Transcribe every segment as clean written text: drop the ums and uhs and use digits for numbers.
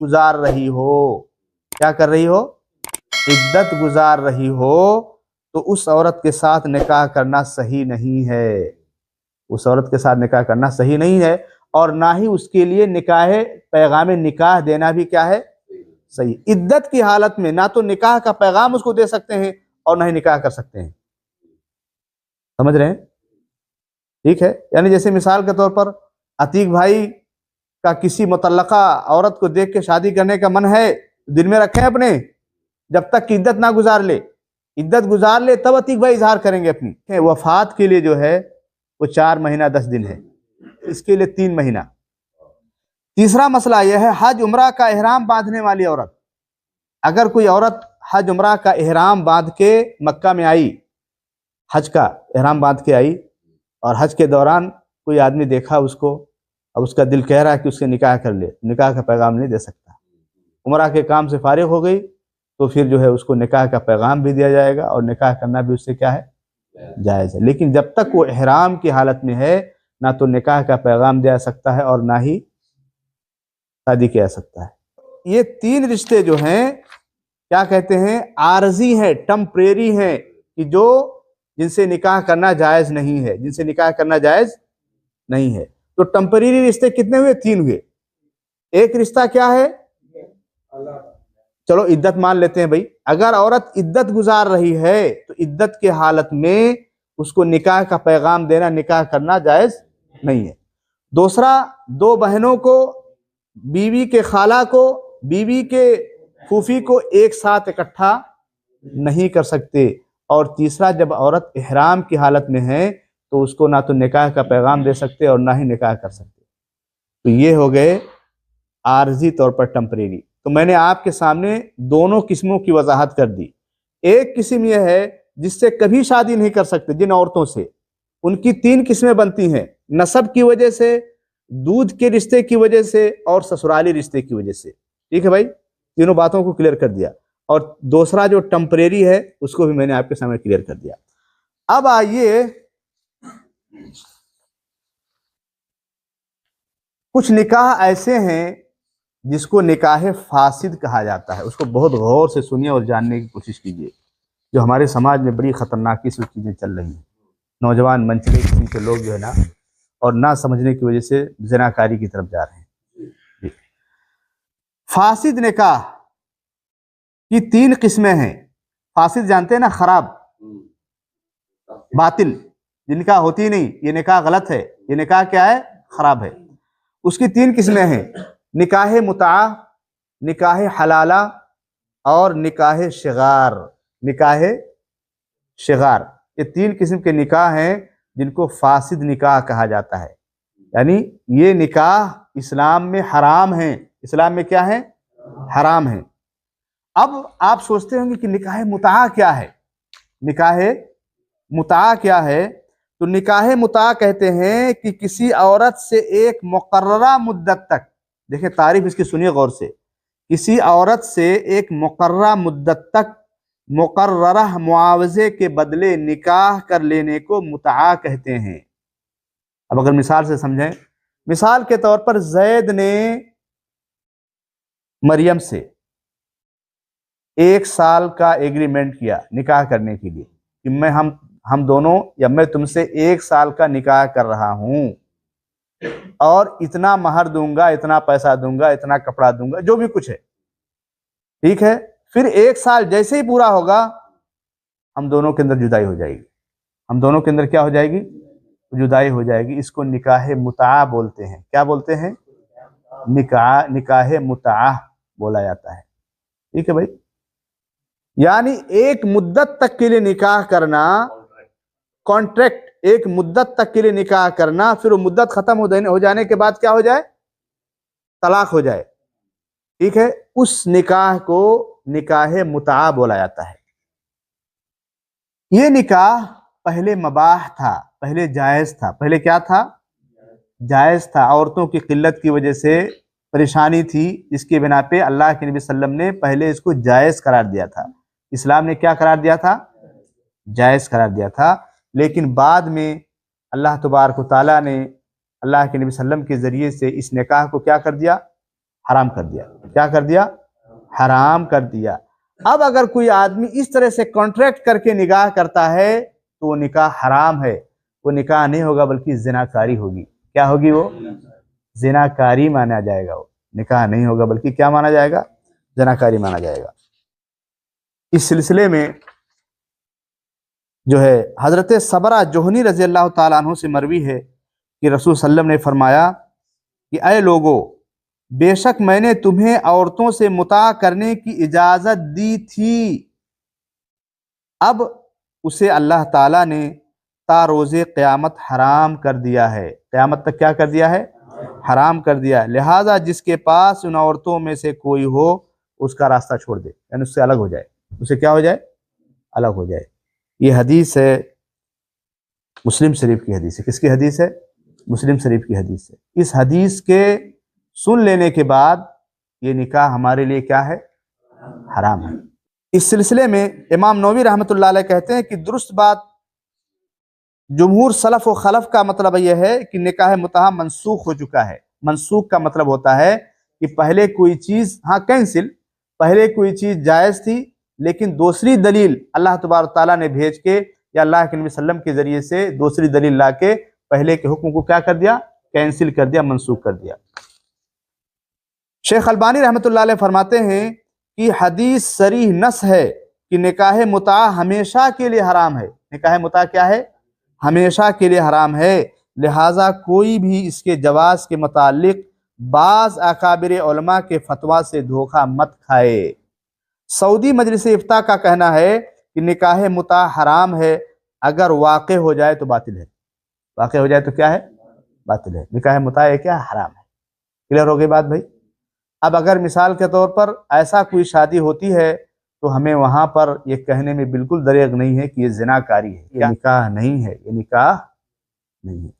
گزار رہی ہو، کیا کر رہی ہو؟ عدت گزار رہی ہو، تو اس عورت کے ساتھ نکاح کرنا صحیح نہیں ہے، اس عورت کے ساتھ نکاح کرنا صحیح نہیں ہے، اور نہ ہی اس کے لیے پیغام نکاح دینا بھی کیا ہے؟ صحیح۔ عدت کی حالت میں نہ تو نکاح کا پیغام اس کو دے سکتے ہیں اور نہ ہی نکاح کر سکتے ہیں، سمجھ رہے ہیں؟ ٹھیک ہے، یعنی جیسے مثال کے طور پر عتیق بھائی کا کسی متعلقہ عورت کو دیکھ کے شادی کرنے کا من ہے، دل میں رکھیں اپنے، جب تک کہ عدت نہ گزار لے، عدت گزار لے تب عتیق بھائی اظہار کریں گے اپنی۔ وفات کے لیے جو ہے وہ 4 مہینہ 10 دن ہے، اس کے لیے 3 مہینہ۔ تیسرا مسئلہ یہ ہے حج عمرہ کا احرام باندھنے والی عورت، اگر کوئی عورت حج عمرہ کا احرام باندھ کے مکہ میں آئی، حج کا احرام باندھ کے آئی، اور حج کے دوران کوئی آدمی دیکھا اس کو، اب اس کا دل کہہ رہا ہے کہ اس کے نکاح کر لے، نکاح کا پیغام نہیں دے سکتا۔ عمرہ کے کام سے فارغ ہو گئی تو پھر جو ہے اس کو نکاح کا پیغام بھی دیا جائے گا، اور نکاح کرنا بھی اس سے کیا ہے؟ جائز ہے۔ لیکن جب تک وہ احرام کی حالت میں ہے، نہ تو نکاح کا پیغام دیا جا ہے اور نہ ہی شادی کیا جا سکتا ہے۔ یہ 3 رشتے جو ہیں کیا کہتے ہیں؟ عارضی ہیں، ٹمپریری ہیں، کہ جن سے نکاح کرنا جائز نہیں ہے، جن سے نکاح کرنا جائز نہیں ہے۔ تو ٹمپریری رشتے کتنے ہوئے؟ 3 ہوئے۔ ایک رشتہ کیا ہے؟ چلو عدت مان لیتے ہیں بھائی، اگر عورت عدت گزار رہی ہے تو عدت کے حالت میں اس کو نکاح کا پیغام دینا، نکاح کرنا جائز نہیں ہے۔ دوسرا، 2 بہنوں کو، بیوی کے خالہ کو، بیوی کے پھوپھی کو ایک ساتھ اکٹھا نہیں کر سکتے۔ اور تیسرا، جب عورت احرام کی حالت میں ہے تو اس کو نہ تو نکاح کا پیغام دے سکتے اور نہ ہی نکاح کر سکتے۔ تو یہ ہو گئے عارضی طور پر ٹمپریری۔ تو میں نے آپ کے سامنے دونوں قسموں کی وضاحت کر دی۔ ایک قسم یہ ہے جس سے کبھی شادی نہیں کر سکتے، جن عورتوں سے، ان کی 3 قسمیں بنتی ہیں، نسب کی وجہ سے، دودھ کے رشتے کی وجہ سے، اور سسرالی رشتے کی وجہ سے۔ ٹھیک ہے بھائی، تینوں باتوں کو کلیئر کر دیا۔ اور دوسرا جو ٹمپریری ہے اس کو بھی میں نے آپ کے سامنے کلیئر کر دیا۔ اب آئیے کچھ نکاح ایسے ہیں جس کو نکاح فاسد کہا جاتا ہے، اس کو بہت غور سے سنیے اور جاننے کی کوشش کیجیے، جو ہمارے سماج میں بڑی خطرناک سی چیزیں چل رہی ہیں۔ نوجوان منچلے قسم کے لوگ جو ہے نا، اور نہ سمجھنے کی وجہ سے زناکاری کی طرف جا رہے ہیں۔ فاسد نکاح کی 3 قسمیں ہیں۔ فاسد جانتے ہیں نا، خراب، باطل، یہ نکاح ہوتی نہیں، یہ نکاح غلط ہے، یہ نکاح کیا ہے؟ خراب ہے۔ اس کی 3 قسمیں ہیں، نکاح متعہ، نکاح حلالہ، اور نکاح شغار۔ نکاح شغار، یہ 3 قسم کے نکاح ہیں جن کو فاسد نکاح کہا جاتا ہے۔ یعنی یہ نکاح اسلام میں حرام ہیں، اسلام میں کیا ہے؟ حرام ہیں۔ اب آپ سوچتے ہوں گے کہ نکاح متعہ کیا ہے؟ نکاح متعہ کیا ہے؟ تو نکاح متعہ کہتے ہیں کہ کسی عورت سے ایک مقررہ مدت تک، دیکھیں تعریف اس کی سنیے غور سے، کسی عورت سے ایک مقررہ مدت تک مقررہ معاوضے کے بدلے نکاح کر لینے کو متعہ کہتے ہیں۔ اب اگر مثال سے سمجھیں، مثال کے طور پر زید نے مریم سے 1 سال کا ایگریمنٹ کیا نکاح کرنے کے لیے، کہ ہم دونوں، یا میں تم سے 1 سال کا نکاح کر رہا ہوں، اور اتنا مہر دوں گا، اتنا پیسہ دوں گا، اتنا کپڑا دوں گا، جو بھی کچھ ہے۔ ٹھیک ہے، پھر 1 سال جیسے ہی پورا ہوگا ہم دونوں کے اندر جدائی ہو جائے گی، ہم دونوں کے اندر کیا ہو جائے گی؟ جدائی ہو جائے گی۔ اس کو نکاح متعہ بولتے ہیں۔ کیا بولتے ہیں؟ نکاح متعہ بولا جاتا ہے۔ ٹھیک ہے بھائی، یعنی ایک مدت تک کے لیے نکاح کرنا، کانٹریکٹ، ایک مدت تک کے لیے نکاح کرنا، پھر وہ مدت ختم ہو جانے کے بعد کیا ہو جائے؟ طلاق ہو جائے۔ ٹھیک ہے، اس نکاح کو نکاح متعہ بولا جاتا ہے۔ یہ نکاح پہلے مباح تھا، پہلے جائز تھا۔ پہلے کیا تھا؟ جائز تھا۔ عورتوں کی قلت کی وجہ سے پریشانی تھی، اس کی بنا پہ اللہ کے نبی صلی اللہ علیہ وسلم نے پہلے اس کو جائز قرار دیا تھا۔ اسلام نے کیا قرار دیا تھا؟ جائز قرار دیا تھا۔ لیکن بعد میں اللہ تبارک و تعالیٰ نے اللہ کے نبی صلی اللہ علیہ وسلم کے ذریعے سے اس نکاح کو کیا کر دیا؟ حرام کر دیا. کیا کر دیا؟ حرام کر دیا. اب اگر کوئی آدمی اس طرح سے کانٹریکٹ کر کے نکاح کرتا ہے تو وہ نکاح حرام ہے. وہ نکاح نہیں ہوگا بلکہ زناکاری ہوگی. کیا ہوگی؟ وہ زناکاری مانا جائے گا. وہ نکاح نہیں ہوگا بلکہ کیا مانا جائے گا؟ زناکاری مانا جائے گا. اس سلسلے میں جو ہے حضرت صبرہ جوہنی رضی اللہ تعالیٰ عنہ سے مروی ہے کہ رسول صلی اللہ علیہ وسلم نے فرمایا کہ اے لوگو، بے شک میں نے تمہیں عورتوں سے متاع کرنے کی اجازت دی تھی، اب اسے اللہ تعالیٰ نے تا روز قیامت حرام کر دیا ہے. قیامت تک کیا کر دیا ہے؟ حرام کر دیا. لہٰذا جس کے پاس ان عورتوں میں سے کوئی ہو اس کا راستہ چھوڑ دے، یعنی اس سے الگ ہو جائے. اسے کیا ہو جائے؟ الگ ہو جائے. یہ حدیث ہے مسلم شریف کی حدیث ہے. کس کی حدیث ہے؟ مسلم شریف کی حدیث ہے. اس حدیث کے سن لینے کے بعد یہ نکاح ہمارے لیے کیا ہے؟ حرام ہے. اس سلسلے میں امام نووی رحمۃ اللہ علیہ کہتے ہیں کہ درست بات جمہور سلف و خلف کا مطلب یہ ہے کہ نکاح متعہ منسوخ ہو چکا ہے. منسوخ کا مطلب ہوتا ہے کہ پہلے کوئی چیز کینسل، پہلے کوئی چیز جائز تھی لیکن دوسری دلیل اللہ تبارک تعالیٰ نے بھیج کے یا اللہ کے نبی صلی اللہ علیہ وسلم کے ذریعے سے دوسری دلیل لا کے پہلے کے حکم کو کیا کر دیا؟ کینسل کر دیا، منسوخ کر دیا. شیخ البانی رحمۃ اللہ علیہ فرماتے ہیں کہ حدیث صریح نص ہے کہ نکاح متعہ ہمیشہ کے لیے حرام ہے. نکاح متعہ کیا ہے؟ ہمیشہ کے لیے حرام ہے. لہٰذا کوئی بھی اس کے جواز کے متعلق بعض اکابر علماء کے فتویٰ سے دھوکہ مت کھائے. سعودی مجلس افتاء کا کہنا ہے کہ نکاح متعہ حرام ہے، اگر واقع ہو جائے تو باطل ہے. واقع ہو جائے تو کیا ہے؟ باطل ہے. نکاح متعہ کیا؟ حرام ہے. کلیئر ہو گئی بات بھائی؟ اب اگر مثال کے طور پر ایسا کوئی شادی ہوتی ہے تو ہمیں وہاں پر یہ کہنے میں بالکل دریغ نہیں ہے کہ یہ زناکاری ہے، یہ نکاح نہیں ہے، یہ نکاح نہیں ہے.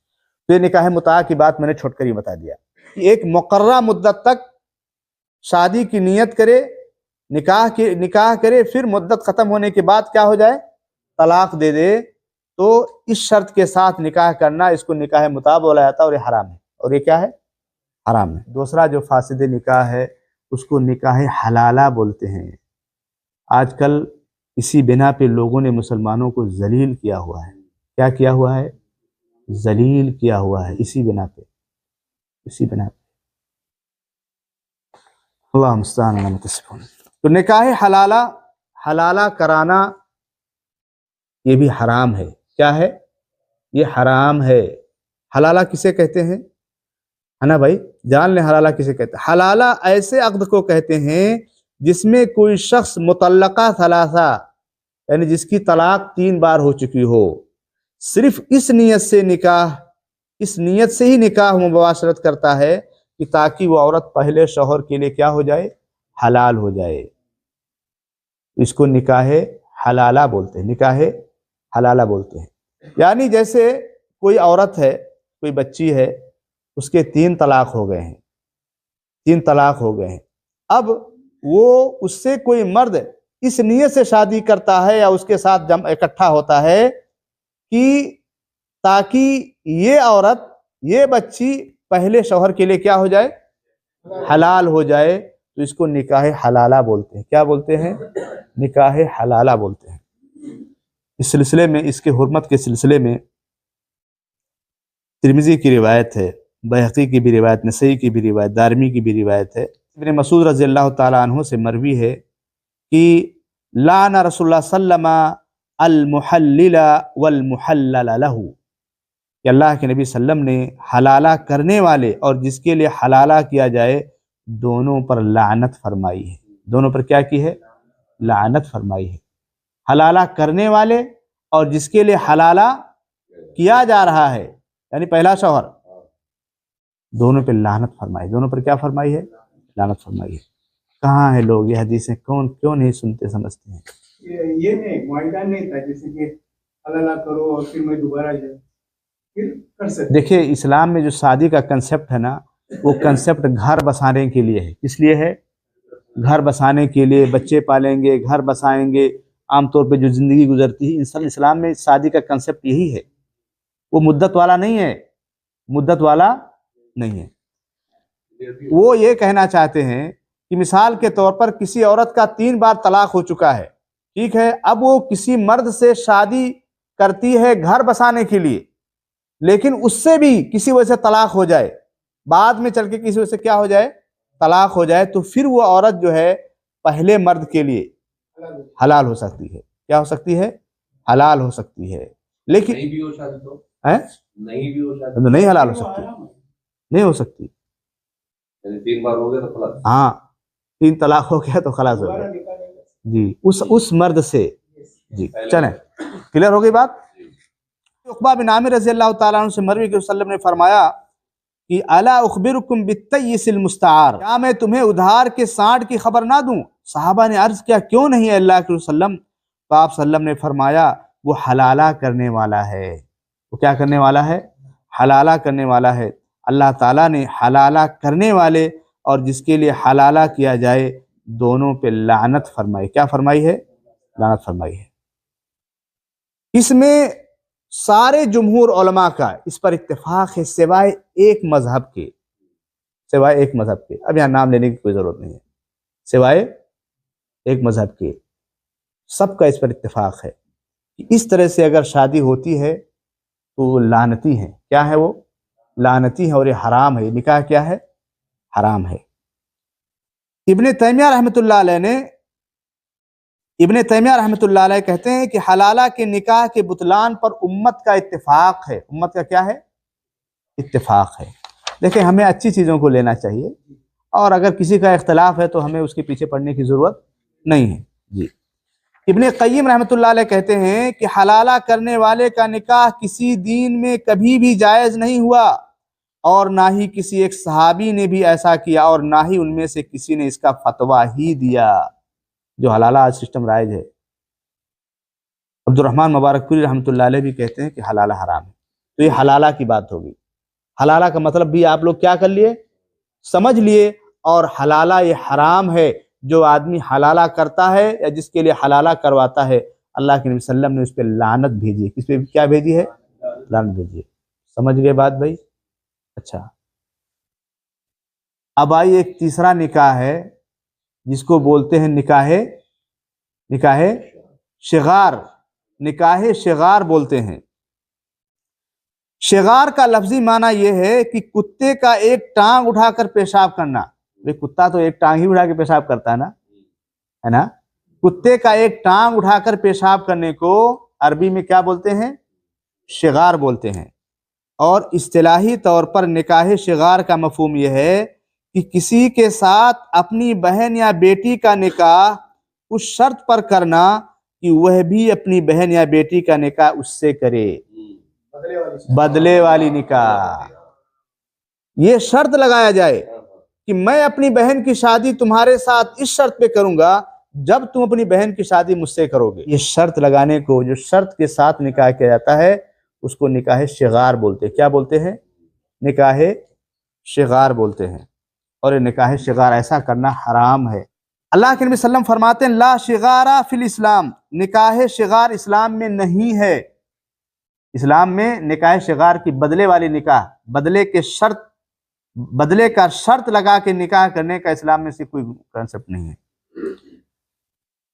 تو یہ نکاح متعہ کی بات میں نے چھوٹ کر ہی بتا دیا. ایک مقررہ مدت تک شادی کی نیت کرے، نکاح کرے، پھر مدت ختم ہونے کے بعد کیا ہو جائے؟ طلاق دے دے، تو اس شرط کے ساتھ نکاح کرنا اس کو نکاح متعہ بولا جاتا ہے اور یہ حرام ہے. اور یہ کیا ہے؟ حرام ہے. دوسرا جو فاسد نکاح ہے اس کو نکاح حلالہ بولتے ہیں. آج کل اسی بنا پہ لوگوں نے مسلمانوں کو ذلیل کیا ہوا ہے. کیا کیا ہوا ہے؟ ذلیل کیا ہوا ہے اسی بنا پہ. اللہ مستعان. تو نکاح حلالہ کرانا یہ بھی حرام ہے. کیا ہے؟ یہ حرام ہے. حلالہ کسے کہتے ہیں؟ ہے نا بھائی؟ جان لیں حلالہ کسے کہتے ہیں. حلالہ ایسے عقد کو کہتے ہیں جس میں کوئی شخص مطلقہ ثلاثہ، یعنی جس کی طلاق 3 بار ہو چکی ہو، صرف اس نیت سے ہی نکاح مباشرت کرتا ہے کہ تاکہ وہ عورت پہلے شوہر کے لیے کیا ہو جائے؟ حلال ہو جائے. اس کو نکاح حلالہ بولتے ہیں. نکاح حلالہ بولتے ہیں. یعنی جیسے کوئی عورت ہے، کوئی بچی ہے، اس کے 3 طلاق ہو گئے ہیں. 3 طلاق ہو گئے ہیں. اب وہ اس سے کوئی مرد اس نیت سے شادی کرتا ہے یا اس کے ساتھ اکٹھا ہوتا ہے کہ تاکہ یہ عورت، یہ بچی پہلے شوہر کے لیے کیا ہو جائے؟ حلال ہو جائے. تو اس کو نکاح حلالہ بولتے ہیں. کیا بولتے ہیں؟ نکاح حلالہ بولتے ہیں. اس سلسلے میں، اس کے حرمت کے سلسلے میں ترمذی کی روایت ہے، بیہقی کی بھی روایت، نسائی کی بھی روایت، دارمی کی بھی روایت ہے. ابن مسعود رضی اللہ تعالیٰ عنہ سے مروی ہے کہ لعن رسول اللہ صلی اللہ علیہ وسلم المحلل والمحلل لہ، کہ اللہ کے نبی صلی اللہ علیہ وسلم نے حلالہ کرنے والے اور جس کے لیے حلالہ کیا جائے دونوں پر لعنت فرمائی ہے. دونوں پر کیا کی ہے؟ لعنت فرمائی ہے. حلالہ کرنے والے اور جس کے لیے حلالہ کیا جا رہا ہے، یعنی پہلا شوہر، دونوں پہ لعنت فرمائی. دونوں پر کیا فرمائی ہے؟ لعنت فرمائی ہے. کہاں ہے لوگ یہ حدیثیں کیوں نہیں سنتے سمجھتے ہیں؟ یہ نہیں معاہدہ نہیں تھا جیسے کہ حلالہ کرو اور پھر میں دوبارہ جائے پھر کر سکتے. دیکھیں اسلام میں جو شادی کا کنسپٹ ہے نا، وہ کنسپٹ گھر بسانے کے لیے ہے. کس لیے ہے؟ گھر بسانے کے لیے. بچے پالیں گے، گھر بسائیں گے، عام طور پہ جو زندگی گزرتی ہے انسان. اسلام میں شادی کا کنسپٹ یہی ہے. وہ مدت والا نہیں ہے، مدت والا نہیں ہے. وہ یہ کہنا چاہتے ہیں کہ مثال کے طور پر کسی عورت کا 3 بار طلاق ہو چکا ہے، ٹھیک ہے، اب وہ کسی مرد سے شادی کرتی ہے گھر بسانے کے لیے، لیکن اس سے بھی کسی وجہ سے طلاق ہو جائے، بعد میں چل کے کسی وجہ سے کیا ہو جائے، طلاق ہو جائے، تو پھر وہ عورت جو ہے پہلے مرد کے لیے حلال ہو سکتی ہے۔ کیا ہو سکتی ہے؟ حلال ہو سکتی ہے، لیکن نہیں بھی ہو شادی تو ہیں؟ نہیں بھی ہو شادی تو نہیں حلال ہو سکتی، نہیں ہو سکتی۔ یعنی 3 بار ہو گیا تو خلاص۔ ہاں 3 طلاق ہو گیا تو خلاص ہو گیا جی، اس مرد سے۔ جی چلیں، کلیئر ہو گئی بات۔ عقبہ بن عامر رضی اللہ تعالیٰ عنہ سے مروی کہ وسلم نے فرمایا کہ الا اخبرکم بالتیس المستعار، کیا میں تمہیں ادھار کے سانڈ کی خبر نہ دوں؟ صحابہ نے عرض کیا کیوں نہیں اللہ کے وسلم؟ تو آپ صلی اللہ علیہ وسلم نے فرمایا وہ حلالہ کرنے والا ہے۔ وہ کیا کرنے والا ہے؟ حلالہ کرنے والا ہے۔ اللہ تعالیٰ نے حلالہ کرنے والے اور جس کے لیے حلالہ کیا جائے دونوں پہ لعنت فرمائی۔ کیا فرمائی ہے؟ لعنت فرمائی ہے۔ اس میں سارے جمہور علماء کا اس پر اتفاق ہے سوائے ایک مذہب کے، سوائے ایک مذہب کے، اب یہاں نام لینے کی کوئی ضرورت نہیں ہے، سوائے ایک مذہب کے سب کا اس پر اتفاق ہے کہ اس طرح سے اگر شادی ہوتی ہے تو وہ لعنتی ہے۔ کیا ہے؟ وہ لعنتی ہے اور یہ حرام ہے۔ یہ نکاح کیا ہے؟ حرام ہے۔ ابن تیمیہ رحمۃ اللہ علیہ کہتے ہیں کہ حلالہ کے نکاح کے بطلان پر امت کا اتفاق ہے۔ امت کا کیا ہے؟ اتفاق ہے۔ دیکھیں ہمیں اچھی چیزوں کو لینا چاہیے، اور اگر کسی کا اختلاف ہے تو ہمیں اس کے پیچھے پڑنے کی ضرورت نہیں ہے۔ جی ابن قیم رحمۃ اللہ علیہ کہتے ہیں کہ حلالہ کرنے والے کا نکاح کسی دین میں کبھی بھی جائز نہیں ہوا، اور نہ ہی کسی ایک صحابی نے بھی ایسا کیا، اور نہ ہی ان میں سے کسی نے اس کا فتویٰ ہی دیا۔ جو حلالہ آج سسٹم رائج ہے، عبد الرحمن مبارک پوری رحمۃ اللہ علیہ بھی کہتے ہیں کہ حلالہ حرام ہے۔ تو یہ حلالہ کی بات ہوگی۔ حلالہ کا مطلب بھی آپ لوگ کیا کر لیے؟ سمجھ لیے، اور حلالہ یہ حرام ہے۔ جو آدمی حلالہ کرتا ہے یا جس کے لیے حلالہ کرواتا ہے، اللہ کے نبی صلی اللہ علیہ وسلم نے اس پہ لعنت بھیجی ہے۔ کس پہ کیا بھیجی ہے؟ لعنت بھیجی ہے۔ سمجھ گئے بات بھائی؟ اچھا، اب آئی ایک تیسرا نکاح ہے جس کو بولتے ہیں نکاح شغار۔ نکاح شغار بولتے ہیں۔ شغار کا لفظی معنی یہ ہے کہ کتے کا ایک ٹانگ اٹھا کر پیشاب کرنا۔ کتا تو ایک ٹانگ ہی اٹھا کے پیشاب کرتا ہے نا؟ کتے کا ایک ٹانگ اٹھا کر پیشاب کرنے کو عربی میں کیا بولتے ہیں؟ شغار بولتے ہیں۔ اور اصطلاحی طور پر نکاح شغار کا مفہوم یہ ہے کہ کسی کے ساتھ اپنی بہن یا بیٹی کا نکاح اس شرط پر کرنا کہ وہ بھی اپنی بہن یا بیٹی کا نکاح اس سے کرے، بدلے والی نکاح۔ یہ شرط لگایا جائے کہ میں اپنی بہن کی شادی تمہارے ساتھ اس شرط پہ کروں گا جب تم اپنی بہن کی شادی مجھ سے کرو گے۔ یہ شرط لگانے کو، جو شرط کے ساتھ نکاح کیا جاتا ہے، اس کو نکاح شغار بولتے ہیں۔ کیا بولتے ہیں؟ نکاح شغار بولتے ہیں۔ اور یہ نکاح شغار ایسا کرنا حرام ہے۔ اللہ کے نبی صلی اللہ علیہ وسلم فرماتے ہیں لا شغارہ فی الاسلام، نکاح شغار اسلام میں نہیں ہے۔ اسلام میں نکاح شغار کی بدلے والی نکاح، بدلے کا شرط لگا کے نکاح کرنے کا اسلام میں سے کوئی کنسپٹ نہیں ہے۔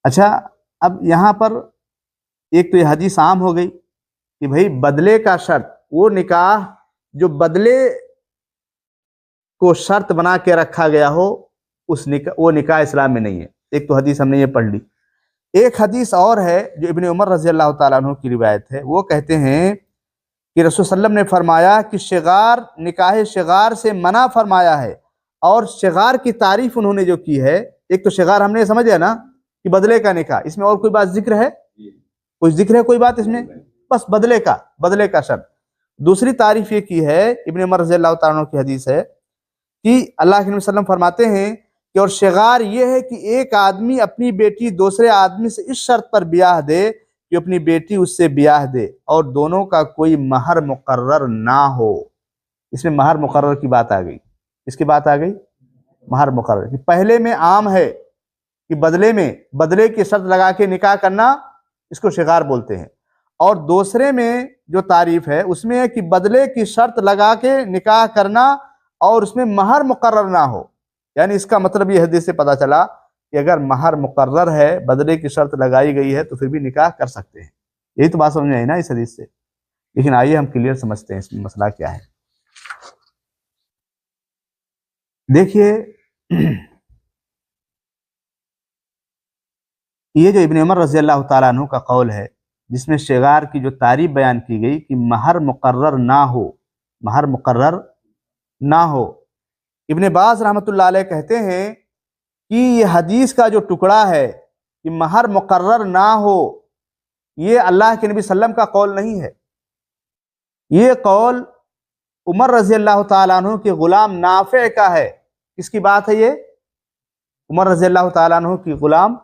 اچھا، اب یہاں پر ایک تو یہ حدیث عام ہو گئی کہ بھئی بدلے کا شرط، وہ نکاح جو بدلے کو شرط بنا کے رکھا گیا ہو، وہ نکاح اسلام میں نہیں ہے۔ ایک تو حدیث ہم نے یہ پڑھ لی۔ ایک حدیث اور ہے جو ابن عمر رضی اللہ تعالیٰ عنہ کی روایت ہے، وہ کہتے ہیں کہ رسول صلی اللہ علیہ وسلم نے فرمایا کہ شغار، نکاح شغار سے منع فرمایا ہے، اور شغار کی تعریف انہوں نے جو کی ہے، ایک تو شغار ہم نے سمجھا نا کہ بدلے کا نکاح، اس میں اور کوئی بات ذکر ہے؟ کوئی ذکر ہے کوئی بات اس میں؟ بس بدلے کا شرط۔ دوسری تعریف یہ کی ہے، ابن عمر رضی اللہ تعالیٰ عنہ کی حدیث ہے کہ اللہ کے نبی صلی اللہ علیہ وسلم فرماتے ہیں کہ اور شغار یہ ہے کہ ایک آدمی اپنی بیٹی دوسرے آدمی سے اس شرط پر بیاہ دے کہ اپنی بیٹی اس سے بیاہ دے اور دونوں کا کوئی مہر مقرر نہ ہو۔ اس میں مہر مقرر کی بات آ گئی۔ اس کی بات آ گئی مہر مقرر کی۔ پہلے میں عام ہے کہ بدلے کی شرط لگا کے نکاح کرنا، اس کو شغار بولتے ہیں، اور دوسرے میں جو تعریف ہے اس میں ہے کہ بدلے کی شرط لگا کے نکاح کرنا اور اس میں مہر مقرر نہ ہو. یعنی اس کا مطلب یہ حدیث سے پتہ چلا کہ اگر مہر مقرر ہے، بدلے کی شرط لگائی گئی ہے، تو پھر بھی نکاح کر سکتے ہیں. یہی تو بات سمجھ میں آئی نا اس حدیث سے. لیکن آئیے ہم کلیئر سمجھتے ہیں اس میں مسئلہ کیا ہے. دیکھیے یہ جو ابن عمر رضی اللہ تعالیٰ عنہ کا قول ہے، جس میں شغار کی جو تعریف بیان کی گئی کہ مہر مقرر نہ ہو، مہر مقرر نہ ہو، ابن باز رحمۃ اللہ علیہ کہتے ہیں کہ یہ حدیث کا جو ٹکڑا ہے کہ مہر مقرر نہ ہو، یہ اللہ کے نبی صلی اللہ علیہ وسلم کا قول نہیں ہے. یہ قول عمر رضی اللہ تعالیٰ عنہ کے غلام نافع کا ہے. کس کی بات ہے یہ؟ عمر رضی اللہ تعالیٰ عنہ کی غلام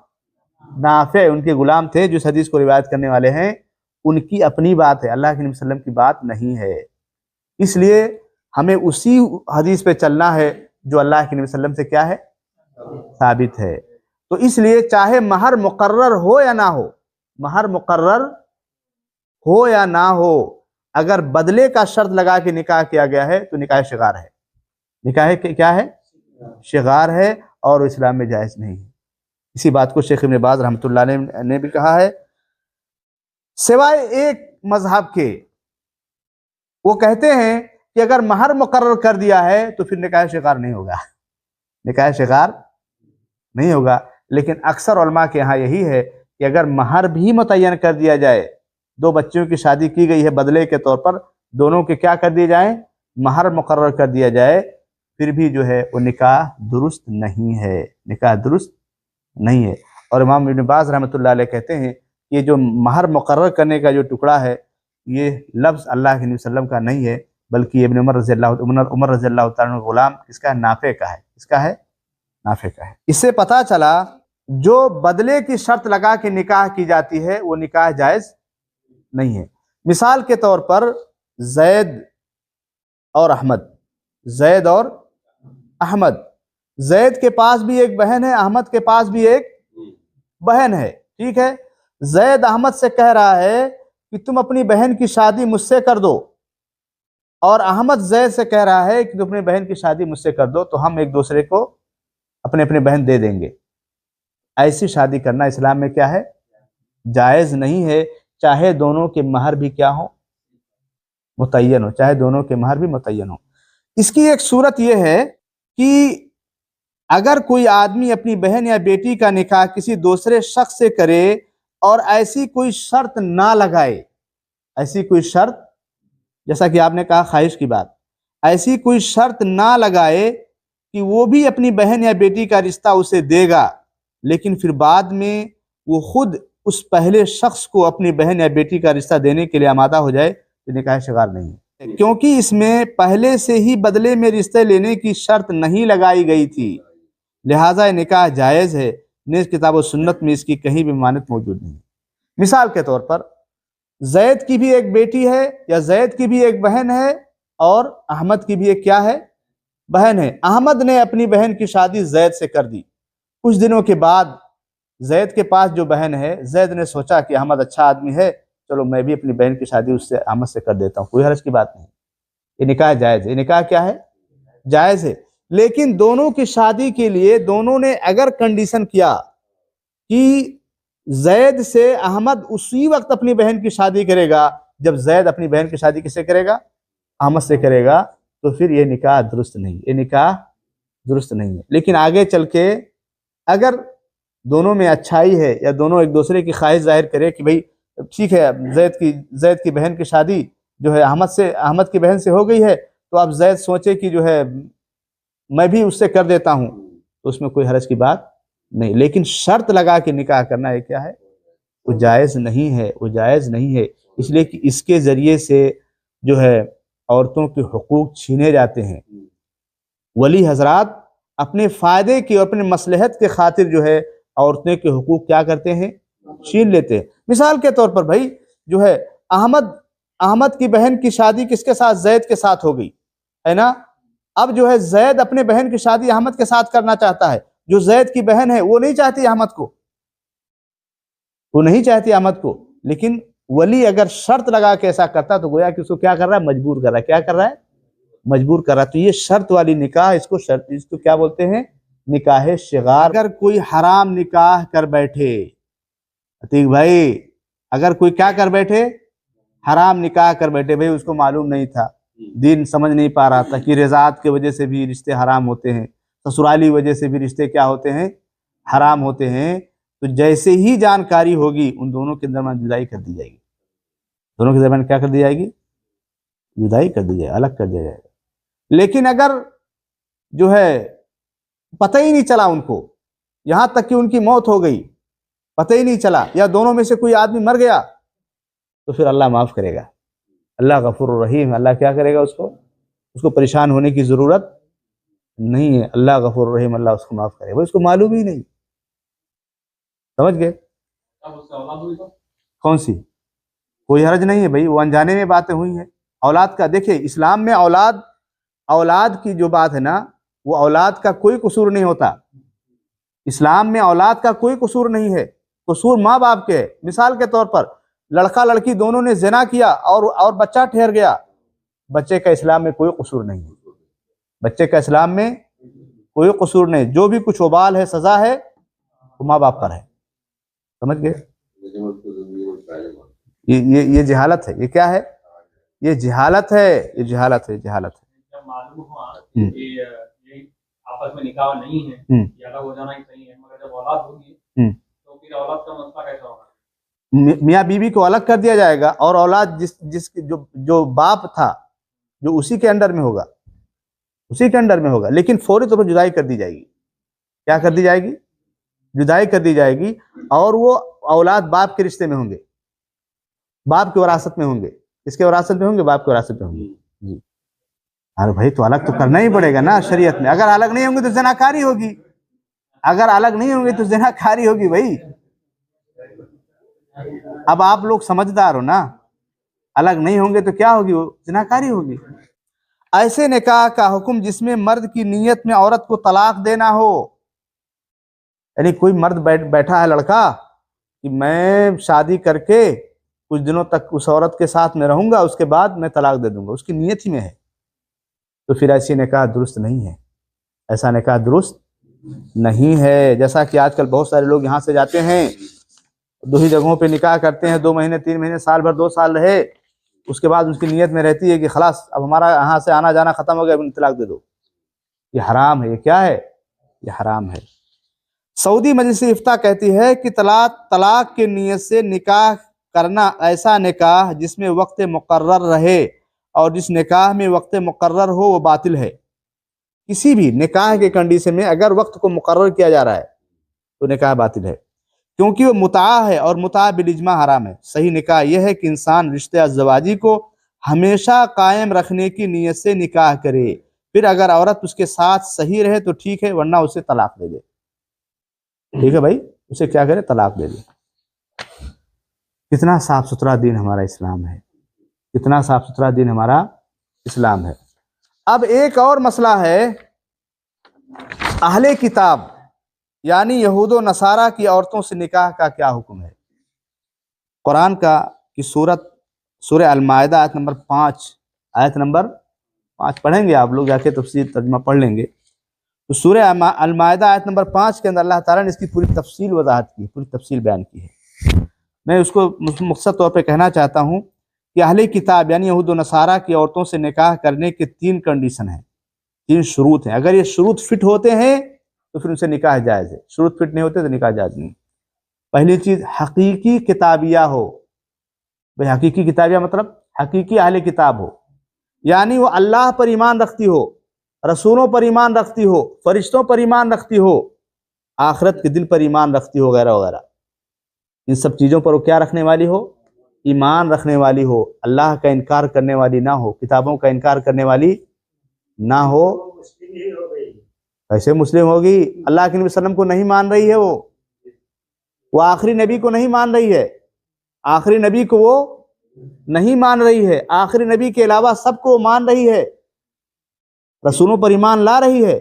نافع، ان کے غلام تھے جو اس حدیث کو روایت کرنے والے ہیں، ان کی اپنی بات ہے، اللہ کے نبی صلی اللہ علیہ وسلم کی بات نہیں ہے. اس لیے ہمیں اسی حدیث پہ چلنا ہے جو اللہ کے نبی صلی اللہ علیہ وسلم سے کیا ہے؟ ثابت ہے. تو اس لیے چاہے مہر مقرر ہو یا نہ ہو، مہر مقرر ہو یا نہ ہو، اگر بدلے کا شرط لگا کے نکاح کیا گیا ہے تو نکاح شغار ہے. نکاح کیا ہے؟ شغار ہے، اور اسلام میں جائز نہیں ہے. اسی بات کو شیخ ابن باز رحمۃ اللہ علیہ نے بھی کہا ہے. سوائے ایک مذہب کے، وہ کہتے ہیں کہ اگر مہر مقرر کر دیا ہے تو پھر نکاح شغار نہیں ہوگا، نکاح شغار نہیں ہوگا. لیکن اکثر علماء کے ہاں یہی ہے کہ اگر مہر بھی متعین کر دیا جائے، دو بچوں کی شادی کی گئی ہے بدلے کے طور پر، دونوں کے کیا کر دیے جائیں؟ مہر مقرر کر دیا جائے، پھر بھی جو ہے وہ نکاح درست نہیں ہے، نکاح درست نہیں ہے. اور امام ابن باز رحمۃ اللہ علیہ کہتے ہیں کہ یہ جو مہر مقرر کرنے کا جو ٹکڑا ہے، یہ لفظ اللہ کے نبی صلی اللہ علیہ وسلم کا نہیں ہے، بلکہ ابن عمر رضی اللہ تعالیٰ عنہ غلام اس کا نافع کا ہے. اس کا ہے؟ نافع کا ہے. اس سے پتہ چلا جو بدلے کی شرط لگا کے نکاح کی جاتی ہے وہ نکاح جائز نہیں ہے. مثال کے طور پر زید اور احمد، زید اور احمد، زید کے پاس بھی ایک بہن ہے، احمد کے پاس بھی ایک بہن ہے. ٹھیک ہے، زید احمد سے کہہ رہا ہے کہ تم اپنی بہن کی شادی مجھ سے کر دو، اور احمد زید سے کہہ رہا ہے کہ تم اپنی بہن کی شادی مجھ سے کر دو تو ہم ایک دوسرے کو اپنے اپنے بہن دے دیں گے. ایسی شادی کرنا اسلام میں کیا ہے؟ جائز نہیں ہے، چاہے دونوں کے مہر بھی کیا ہو؟ متعین ہو، چاہے دونوں کے مہر بھی متعین ہو. اس کی ایک صورت یہ ہے کہ اگر کوئی آدمی اپنی بہن یا بیٹی کا نکاح کسی دوسرے شخص سے کرے اور ایسی کوئی شرط نہ لگائے، ایسی کوئی شرط، جیسا کہ آپ نے کہا خواہش کی بات، ایسی کوئی شرط نہ لگائے کہ وہ بھی اپنی بہن یا بیٹی کا رشتہ اسے دے گا، لیکن پھر بعد میں وہ خود اس پہلے شخص کو اپنی بہن یا بیٹی کا رشتہ دینے کے لیے آمادہ ہو جائے تو نکاح شغار نہیں ہے، کیونکہ اس میں پہلے سے ہی بدلے میں رشتے لینے کی شرط نہیں لگائی گئی تھی، لہٰذا نکاح جائز ہے. نیز کتاب و سنت میں اس کی کہیں بھی مانت موجود نہیں. مثال کے طور پر زید کی بھی ایک بیٹی ہے یا زید کی بھی ایک بہن ہے، اور احمد کی بھی ایک کیا ہے؟ بہن ہے. احمد نے اپنی بہن کی شادی زید سے کر دی. کچھ دنوں کے بعد زید کے پاس جو بہن ہے، زید نے سوچا کہ احمد اچھا آدمی ہے، چلو میں بھی اپنی بہن کی شادی اس سے احمد سے کر دیتا ہوں، کوئی حرج کی بات نہیں. یہ نکاح جائز ہے. یہ نکاح کیا ہے؟ جائز ہے. لیکن دونوں کی شادی کے لیے دونوں نے اگر کنڈیشن کیا کہ زید سے احمد اسی وقت اپنی بہن کی شادی کرے گا جب زید اپنی بہن کی شادی کس سے کرے گا؟ احمد سے کرے گا، تو پھر یہ نکاح درست نہیں، یہ نکاح درست نہیں ہے. لیکن آگے چل کے اگر دونوں میں اچھائی ہے یا دونوں ایک دوسرے کی خواہش ظاہر کرے کہ بھئی ٹھیک ہے زید کی بہن کی شادی جو ہے احمد کی بہن سے ہو گئی ہے، تو اب زید سوچے کہ جو ہے میں بھی اس سے کر دیتا ہوں، تو اس میں کوئی حرج کی بات نہیں. لیکن شرط لگا کے نکاح کرنا یہ کیا ہے؟ وہ جائز نہیں ہے، وہ جائز نہیں ہے. اس لیے کہ اس کے ذریعے سے جو ہے عورتوں کے حقوق چھینے جاتے ہیں. ولی حضرات اپنے فائدے کی اور اپنے مصلحت کے خاطر جو ہے عورتوں کے حقوق کیا کرتے ہیں؟ چھین لیتے ہیں. مثال کے طور پر بھائی جو ہے احمد کی بہن کی شادی کس کے ساتھ؟ زید کے ساتھ ہو گئی ہے نا. اب جو ہے زید اپنے بہن کی شادی احمد کے ساتھ کرنا چاہتا ہے. جو زید کی بہن ہے وہ نہیں چاہتی احمد کو، وہ نہیں چاہتی احمد کو، لیکن ولی اگر شرط لگا کے ایسا کرتا تو گویا کہ اس کو کیا کر رہا ہے؟ مجبور کر رہا ہے. کیا کر رہا ہے؟ مجبور کر رہا. تو یہ شرط والی نکاح, اس کو کیا بولتے ہیں؟ نکاح شغار. اگر کوئی حرام نکاح کر بیٹھے عتیق بھائی, اگر کوئی کیا کر بیٹھے؟ حرام نکاح کر بیٹھے. بھائی اس کو معلوم نہیں تھا, دین سمجھ نہیں پا رہا تھا کہ رضاعت کی وجہ سے بھی رشتے حرام ہوتے ہیں, سسرالی وجہ سے بھی رشتے کیا ہوتے ہیں؟ حرام ہوتے ہیں. تو جیسے ہی جانکاری ہوگی ان دونوں کے درمیان جدائی کر دی جائے گی. دونوں کے درمیان کیا کر دی جائے گی؟ جدائی کر دی جائے, الگ کر دیا جائے گا. لیکن اگر جو ہے پتہ ہی نہیں چلا ان کو, یہاں تک کہ ان کی موت ہو گئی, پتہ ہی نہیں چلا, یا دونوں میں سے کوئی آدمی مر گیا, تو پھر اللہ معاف کرے گا. اللہ غفور الرحیم. اللہ کیا کرے گا؟ اس کو پریشان ہونے کی ضرورت نہیں ہے. اللہ غفور الرحیم, اللہ اس کو معاف کرے گا. اس کو معلوم ہی نہیں. سمجھ گئے؟ کون سی؟ کوئی حرج نہیں ہے بھائی, وہ انجانے میں باتیں ہوئی ہیں. اولاد کا دیکھیں, اسلام میں اولاد کی جو بات ہے نا, وہ اولاد کا کوئی قصور نہیں ہوتا. اسلام میں اولاد کا کوئی قصور نہیں ہے, قصور ماں باپ کے ہے. مثال کے طور پر لڑکا لڑکی دونوں نے زنا کیا اور بچہ ٹھہر گیا, بچے کا اسلام میں کوئی قصور نہیں ہے. بچے کا اسلام میں کوئی قصور نہیں. جو بھی کچھ وبال ہے, سزا ہے, وہ ماں باپ پر ہے. سمجھ گئے؟ یہ جہالت ہے. یہ کیا ہے؟ یہ جہالت ہے. یہ جہالت ہے. جہالت ہے. جب معلوم ہوا کہ یہ آپس میں نکاح نہیں ہے, یہ الگ ہو جانا ہی صحیح ہے, مگر جب اولاد ہوگی تو پھر اولاد کا مسئلہ کیسا ہوگا؟ میاں بیوی کو الگ کر دیا جائے گا, اور اولاد جو باپ تھا, جو اسی کے انڈر میں ہوگا, اسی کے انڈر میں ہوگا. لیکن فوری طور پر جدائی کر دی جائے گی. کیا کر دی جائے گی؟ جدائی کر دی جائے گی. اور وہ اولاد باپ کے رشتے میں ہوں گے, باپ کی وراثت میں ہوں گے. کس کے وراثت میں ہوں گے؟ باپ کی وراثت میں ہوں گے. جی. ارے بھائی, تو الگ تو کرنا ہی پڑے گا نا شریعت میں. اگر الگ نہیں ہوں گے تو زناکاری ہوگی. اگر الگ نہیں ہوں گے تو زناکاری ہوگی بھائی. اب آپ لوگ سمجھدار ہو نا, الگ نہیں ہوں گے تو کیا ہوگی؟ وہ زناکاری ہوگی. ایسے نکاح کا حکم جس میں مرد کی نیت میں عورت کو طلاق دینا ہو. یعنی کوئی مرد بیٹھا ہے لڑکا کہ میں شادی کر کے کچھ دنوں تک اس عورت کے ساتھ میں رہوں گا, اس کے بعد میں طلاق دے دوں گا, اس کی نیت ہی میں ہے, تو پھر ایسی نکاح درست نہیں ہے. ایسا نکاح درست نہیں ہے. جیسا کہ آج کل بہت سارے لوگ یہاں سے جاتے ہیں, دو ہی جگہوں پہ نکاح کرتے ہیں, 2 مہینے 3 مہینے, سال بھر 2 سال رہے, اس کے بعد اس کی نیت میں رہتی ہے کہ خلاص اب ہمارا یہاں سے آنا جانا ختم ہو گیا, اب طلاق دے دو. یہ حرام ہے. یہ کیا ہے؟ یہ حرام ہے. سعودی مجلس افتاء کہتی ہے کہ طلاق کی نیت سے نکاح کرنا ایسا نکاح جس میں وقت مقرر رہے, اور جس نکاح میں وقت مقرر ہو وہ باطل ہے. کسی بھی نکاح کے کنڈیشن میں اگر وقت کو مقرر کیا جا رہا ہے تو نکاح باطل ہے, کیونکہ وہ متعہ ہے, اور متعہ بالاجماع حرام ہے. صحیح نکاح یہ ہے کہ انسان رشتہ ازدواجی کو ہمیشہ قائم رکھنے کی نیت سے نکاح کرے, پھر اگر عورت اس کے ساتھ صحیح رہے تو ٹھیک ہے, ورنہ اسے طلاق دے دے. ٹھیک ہے بھائی, اسے کیا کرے؟ طلاق دے دے. کتنا صاف ستھرا دین ہمارا اسلام ہے, کتنا صاف ستھرا دین ہمارا اسلام ہے. اب ایک اور مسئلہ ہے, اہل کتاب یعنی یہود و نصارہ کی عورتوں سے نکاح کا کیا حکم ہے؟ قرآن کی سورہ المائدہ آیت نمبر 5 پڑھیں گے آپ لوگ, جا کے تفسیر ترجمہ پڑھ لیں گے. تو سورہ المائدہ آیت نمبر 5 کے اندر اللہ تعالیٰ نے اس کی پوری تفصیل وضاحت کی, پوری تفصیل بیان کی ہے. میں اس کو مختصر طور پہ کہنا چاہتا ہوں کہ اہل کتاب یعنی یہود و نصارہ کی عورتوں سے نکاح کرنے کے 3 کنڈیشن ہیں, 3 شروط ہیں. اگر یہ شروط فٹ ہوتے ہیں تو پھر ان سے نکاح جائز ہے, شروط فٹ نہیں ہوتے تو نکاح جائز نہیں. پہلی چیز, حقیقی کتابیہ ہو. بھئی حقیقی کتابیہ مطلب حقیقی اہل کتاب ہو, یعنی وہ اللہ پر ایمان رکھتی ہو, رسولوں پر ایمان رکھتی ہو, فرشتوں پر ایمان رکھتی ہو, آخرت کے دن پر ایمان رکھتی ہو, وغیرہ وغیرہ. ان سب چیزوں پر وہ کیا رکھنے والی ہو؟ ایمان رکھنے والی ہو. اللہ کا انکار کرنے والی نہ ہو, کتابوں کا انکار کرنے والی نہ ہو. کیسے مسلم ہوگی؟ اللہ کے نبی صلی اللہ علیہ وسلم کو نہیں مان رہی ہے, وہ آخری نبی کو نہیں مان رہی ہے, آخری نبی کو وہ نہیں مان رہی ہے, آخری نبی کے علاوہ سب کو مان رہی ہے, رسولوں پر ایمان لا رہی ہے,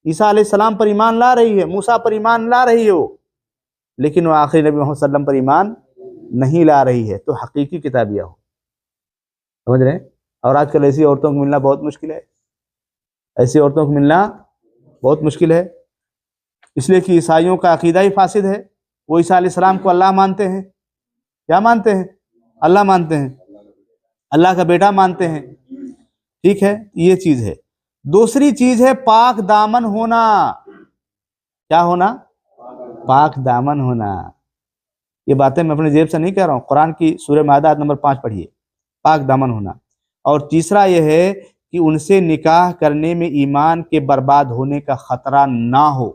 عیسیٰ علیہ السلام پر ایمان لا رہی ہے, موسیٰ پر ایمان لا رہی ہے وہ, لیکن وہ آخری نبی محمد صلی اللہ علیہ وسلم پر ایمان نہیں لا رہی ہے. تو حقیقی کتابیہ ہو. سمجھ رہے ہیں؟ اور آج کل ایسی عورتوں کو ملنا بہت مشکل ہے. ایسی عورتوں کو ملنا بہت مشکل ہے، اس لیے کہ عیسائیوں کا عقیدہ ہی فاسد ہے. وہ عیسیٰ علیہ السلام کو اللہ مانتے ہیں. کیا مانتے ہیں؟ اللہ مانتے ہیں، اللہ کا بیٹا مانتے ہیں. ٹھیک ہے، یہ چیز ہے. دوسری چیز ہے پاک دامن ہونا. کیا ہونا؟ پاک دامن ہونا. یہ باتیں میں اپنے جیب سے نہیں کہہ رہا ہوں، قرآن کی سورہ مائدہ آیت نمبر 5 پڑھیے. پاک دامن ہونا. اور تیسرا یہ ہے کہ ان سے نکاح کرنے میں ایمان کے برباد ہونے کا خطرہ نہ ہو.